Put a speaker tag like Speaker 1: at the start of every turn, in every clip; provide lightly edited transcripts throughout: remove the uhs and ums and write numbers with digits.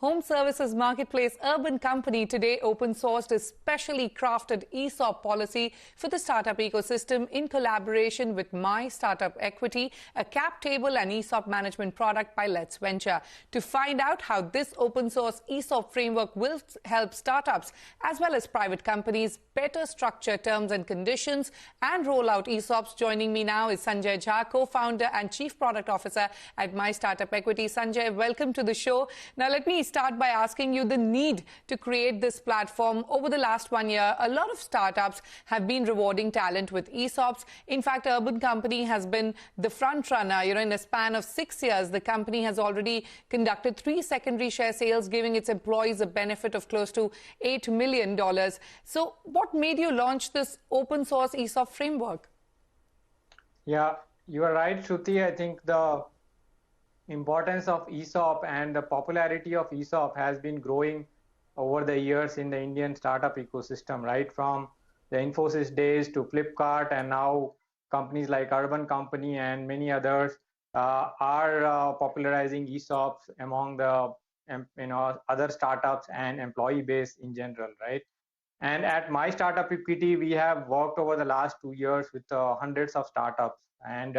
Speaker 1: Home services marketplace Urban Company today open sourced a specially crafted ESOP policy for the startup ecosystem in collaboration with My Startup Equity, a cap table and ESOP management product by Let's Venture. To find out how this open source ESOP framework will help startups as well as private companies better structure terms and conditions and roll out ESOPs, joining me now is Sanjay Jha, co-founder and chief product officer at My Startup Equity. Sanjay, welcome to the show. Now let me start by asking you the need to create this platform. Over the last 1 year, a lot of startups have been rewarding talent with ESOPs. In fact, Urban Company has been the front runner. In a span of 6 years, the company has already conducted 3 secondary share sales, giving its employees a benefit of close to $8 million. So what made you launch this open source ESOP framework?
Speaker 2: Yeah, you are right, Shruti. I think the importance of ESOP and the popularity of ESOP has been growing over the years in the Indian startup ecosystem, right? From the Infosys days to Flipkart, and now companies like Urban Company and many others are popularizing ESOPs among the other startups and employee base in general, right? And at My Startup Equity, we have worked over the last 2 years with hundreds of startups and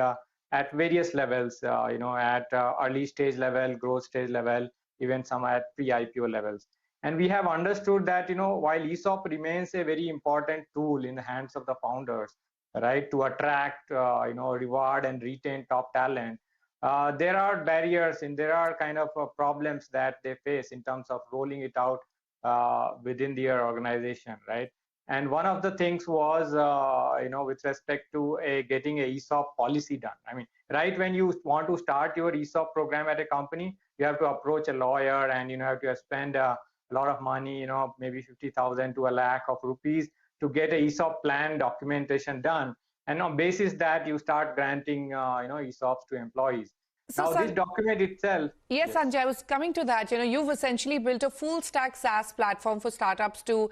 Speaker 2: at various levels, at early stage level, growth stage level, even some at pre-IPO levels. And we have understood that, while ESOP remains a very important tool in the hands of the founders, right, to attract, reward and retain top talent, there are barriers and there are kind of problems that they face in terms of rolling it out within their organization, right? And one of the things was, with respect to getting a ESOP policy done. I mean, right when you want to start your ESOP program at a company, you have to approach a lawyer and you have to spend a lot of money, maybe 50,000 to a lakh of rupees to get a ESOP plan documentation done. And on basis that you start granting, ESOPs to employees. So now, this document itself...
Speaker 1: Yes, Sanjay, I was coming to that. You've essentially built a full-stack SaaS platform for startups to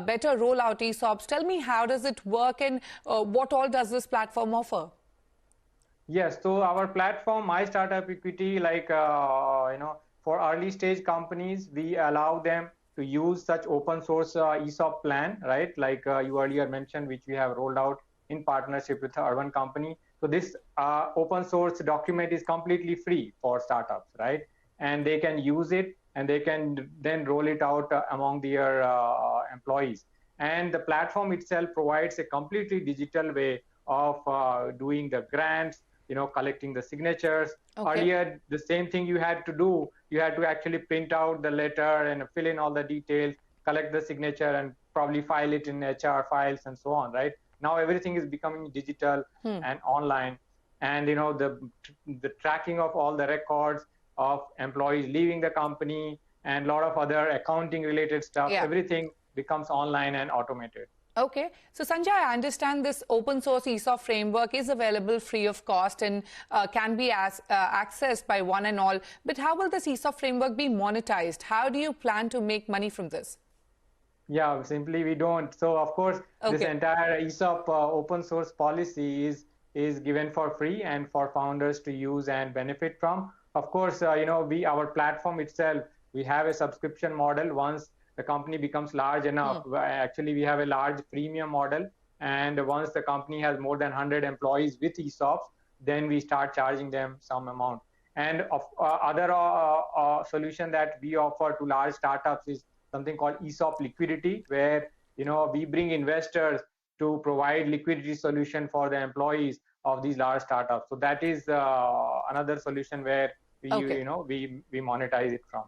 Speaker 1: better roll out ESOPs. Tell me, how does it work and what all does this platform offer?
Speaker 2: Yes, so our platform, My Startup Equity, for early stage companies, we allow them to use such open source ESOP plan, right? Like you earlier mentioned, which we have rolled out in partnership with Urban Company. So this open source document is completely free for startups, right? And they can use it and they can then roll it out among their employees. And the platform itself provides a completely digital way of doing the grants, collecting the signatures. Okay. Earlier, the same thing you had to do, you had to actually print out the letter and fill in all the details, collect the signature and probably file it in HR files and so on, right? Now everything is becoming digital and online, and the tracking of all the records of employees leaving the company and a lot of other accounting related stuff, everything becomes online and automated.
Speaker 1: Okay. So Sanjay, I understand this open source ESOP framework is available free of cost and can be accessed by one and all. But how will this ESOP framework be monetized? How do you plan to make money from this?
Speaker 2: Yeah, simply we don't. So of course, this entire ESOP open source policy is given for free and for founders to use and benefit from. Of course, our platform itself, we have a subscription model. Once the company becomes large enough, actually we have a large premium model. And once the company has more than 100 employees with ESOPs, then we start charging them some amount. And other solution that we offer to large startups is something called ESOP liquidity, where we bring investors to provide liquidity solution for the employees of these large startups. So that is another solution where we monetize it from.